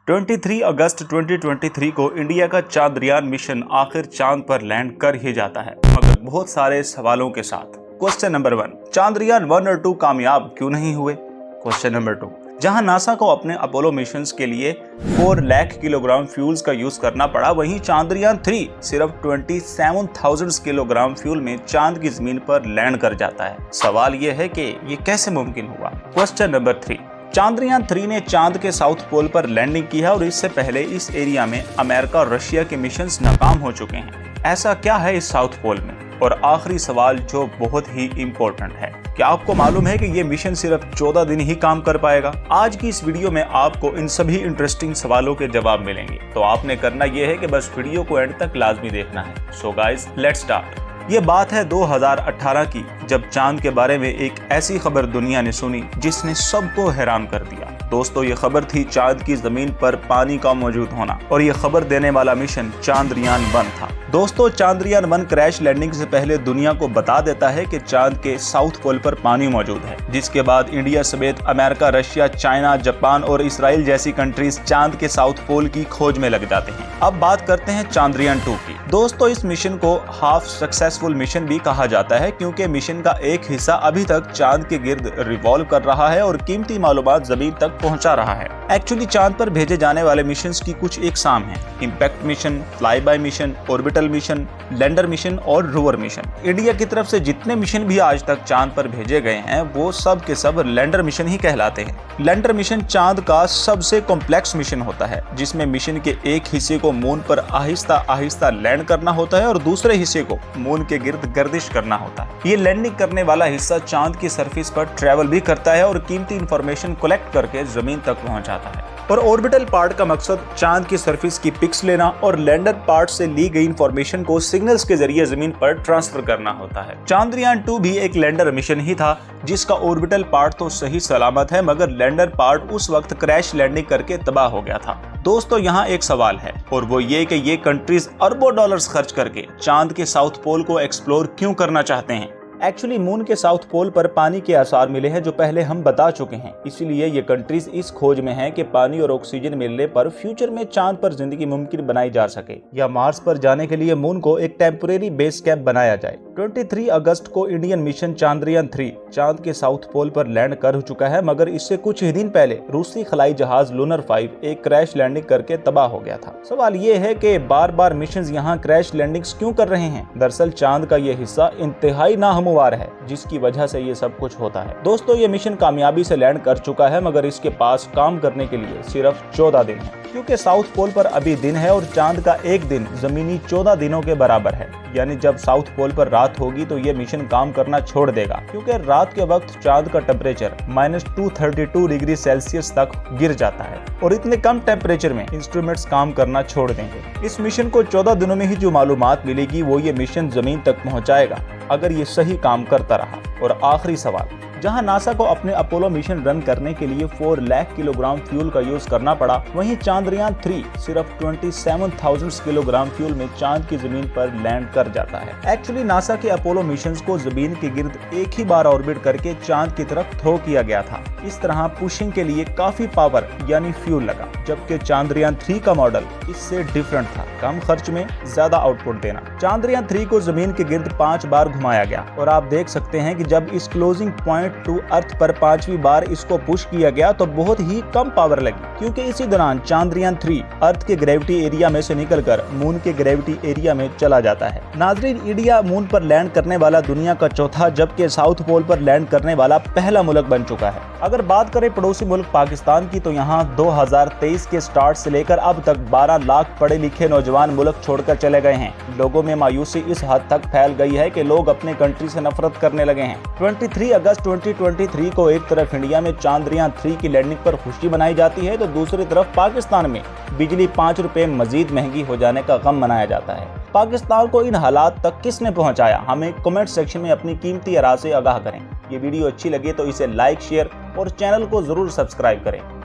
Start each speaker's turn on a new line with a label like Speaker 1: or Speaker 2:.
Speaker 1: 23 अगस्त 2023 को इंडिया का चांद्रयान मिशन आखिर चांद पर लैंड कर ही जाता है, मगर बहुत सारे सवालों के साथ। क्वेश्चन नंबर 1, चांद्रयान 1 और 2 कामयाब क्यों नहीं हुए? क्वेश्चन नंबर 2, जहां नासा को अपने अपोलो मिशंस के लिए 4 लाख किलोग्राम फ्यूल्स का यूज करना पड़ा, वहीं चांद्रयान 3 सिर्फ 27,000 किलोग्राम फ्यूल में चांद की जमीन पर लैंड कर जाता है। सवाल यह है कि ये कैसे मुमकिन हुआ? क्वेश्चन नंबर 3, चांद्रयान 3 ने चांद के साउथ पोल पर लैंडिंग की है और इससे पहले इस एरिया में अमेरिका और रशिया के मिशंस नाकाम हो चुके हैं। ऐसा क्या है इस साउथ पोल में? और आखिरी सवाल जो बहुत ही इम्पोर्टेंट है, क्या आपको मालूम है कि ये मिशन सिर्फ 14 दिन ही काम कर पाएगा? आज की इस वीडियो में आपको इन सभी इंटरेस्टिंग सवालों के जवाब मिलेंगे, तो आपने करना ये है कि बस वीडियो को एंड तक लाजमी देखना है। So guys, let's start. ये बात है 2018 की, जब चांद के बारे में एक ऐसी खबर दुनिया ने सुनी जिसने सबको हैरान कर दिया। दोस्तों, ये खबर थी चांद की जमीन पर पानी का मौजूद होना, और ये खबर देने वाला मिशन चांद्रयान 1 था। दोस्तों, चांद्रयान 1 क्रैश लैंडिंग से पहले दुनिया को बता देता है कि चांद के साउथ पोल पर पानी मौजूद है, जिसके बाद इंडिया समेत अमेरिका, रशिया, चाइना, जापान और इसराइल जैसी कंट्रीज चांद के साउथ पोल की खोज में लग जाते हैं। अब बात करते हैं चांद्रयान 2 की। दोस्तों, इस मिशन को हाफ सक्सेसफुल मिशन भी कहा जाता है, क्योंकि मिशन का एक हिस्सा अभी तक चांद के गिर्द रिवॉल्व कर रहा है और कीमती मालूमात जमीन तक पहुंचा रहा है। एक्चुअली चांद पर भेजे जाने वाले मिशंस की कुछ इकसाम हैं: impact mission, fly bye mission, orbital mission, lander mission और रोवर मिशन। इंडिया की तरफ से जितने मिशन भी आज तक चांद पर भेजे गए हैं, वो सब के सब लैंडर मिशन ही कहलाते हैं। लैंडर मिशन चांद का सबसे कॉम्प्लेक्स मिशन होता है, जिसमें मिशन के एक हिस्से को मून पर आहिस्ता आहिस्ता लैंड करना होता है और दूसरे हिस्से को मून के गिर्द गर्दिश करना होता है। ये लैंडिंग करने वाला हिस्सा चांद की सरफेस पर ट्रैवल भी करता है और कीमती इंफॉर्मेशन कलेक्ट करके जमीन तक पहुंचाता है। और ऑर्बिटल पार्ट का मकसद चांद की सरफेस की पिक्स लेना और लैंडर पार्ट से ली गई इंफॉर्मेशन को सिग्नल्स के जरिए जमीन पर ट्रांसफर करना होता है। चांद्रयान 2 भी एक लैंडर मिशन ही था, जिसका ऑर्बिटल पार्ट तो सही सलामत है, मगर लैंडर पार्ट उस वक्त क्रैश लैंडिंग करके तबाह हो गया था। दोस्तों, यहाँ एक सवाल है, और वो ये कि ये कंट्रीज अरबों डॉलर्स खर्च करके चांद के साउथ पोल को एक्सप्लोर क्यों करना चाहते हैं? एक्चुअली मून के साउथ पोल पर पानी के आसार मिले हैं, जो पहले हम बता चुके हैं। इसीलिए ये कंट्रीज इस खोज में हैं कि पानी और ऑक्सीजन मिलने पर फ्यूचर में चांद पर जिंदगी मुमकिन बनाई जा सके, या मार्स पर जाने के लिए मून को एक टेम्परेरी बेस कैंप बनाया जाए। 23 अगस्त को इंडियन मिशन चांद्रयान 3 चांद के साउथ पोल पर लैंड कर चुका है, मगर इससे कुछ ही दिन पहले रूसी खलाई जहाज लूनर 5 एक क्रैश लैंडिंग करके तबाह हो गया था। सवाल ये है कि बार बार मिशन यहाँ क्रैश लैंडिंग्स क्यों कर रहे हैं? दरअसल चांद का ये हिस्सा इंतहाई नाहमुवार है, जिसकी वजह से ये सब कुछ होता है। दोस्तों, ये मिशन कामयाबी से लैंड कर चुका है, मगर इसके पास काम करने के लिए सिर्फ 14 दिन है, क्योंकि साउथ पोल पर अभी दिन है और चांद का एक दिन जमीनी 14 दिनों के बराबर है। यानी जब साउथ पोल पर रात होगी तो ये मिशन काम करना छोड़ देगा, क्योंकि रात के वक्त चांद का टेम्परेचर -232 डिग्री सेल्सियस तक गिर जाता है, और इतने कम टेम्परेचर में इंस्ट्रूमेंट्स काम करना छोड़ देंगे। इस मिशन को 14 दिनों में ही जो मालूमात मिलेगी, वो ये मिशन जमीन तक पहुंचाएगा, अगर ये सही काम करता रहा। और आखिरी सवाल, जहां नासा को अपने अपोलो मिशन रन करने के लिए 4 लाख किलोग्राम फ्यूल का यूज करना पड़ा, वहीं चांद्रयान 3 सिर्फ 27,000 किलोग्राम फ्यूल में चांद की जमीन पर लैंड कर जाता है। एक्चुअली नासा के अपोलो मिशंस को जमीन के गिर्द एक ही बार ऑर्बिट करके चांद की तरफ थ्रो किया गया था। इस तरह पुशिंग के लिए काफी पावर यानी फ्यूल लगा, जबकि चांद्रयान 3 का मॉडल इससे डिफरेंट था, कम खर्च में ज्यादा आउटपुट देना। चांद्रयान 3 को जमीन के गिर्द 5 बार घुमाया गया, और आप देख सकते हैं कि जब इस क्लोजिंग पॉइंट टू अर्थ पर 5वीं बार इसको पुश किया गया तो बहुत ही कम पावर लगी, क्योंकि इसी दौरान चांद्रयान 3 अर्थ के ग्रेविटी एरिया में से निकलकर मून के ग्रेविटी एरिया में चला जाता है। नाजरीन, इंडिया मून पर लैंड करने वाला दुनिया का चौथा, जबकि साउथ पोल पर लैंड करने वाला पहला मुल्क बन चुका है। अगर बात करें पड़ोसी मुल्क पाकिस्तान की, तो यहाँ 2023 के स्टार्ट से लेकर अब तक 12 लाख पढ़े लिखे नौजवान मुल्क छोड़कर चले गए हैं। लोगों में मायूसी इस हद तक फैल गई है कि लोग अपने कंट्री से नफरत करने लगे हैं। 23 अगस्त 2023 को एक तरफ इंडिया में चांद्रयान 3 की लैंडिंग पर खुशी मनाई जाती है, तो दूसरी तरफ पाकिस्तान में बिजली 5 रुपए मजीद महंगी हो जाने का गम मनाया जाता है। पाकिस्तान को इन हालात तक किसने पहुंचाया? हमें कमेंट सेक्शन में अपनी कीमती आराय से आगाह करें। ये वीडियो अच्छी लगे तो इसे लाइक, शेयर और चैनल को जरूर सब्सक्राइब करें।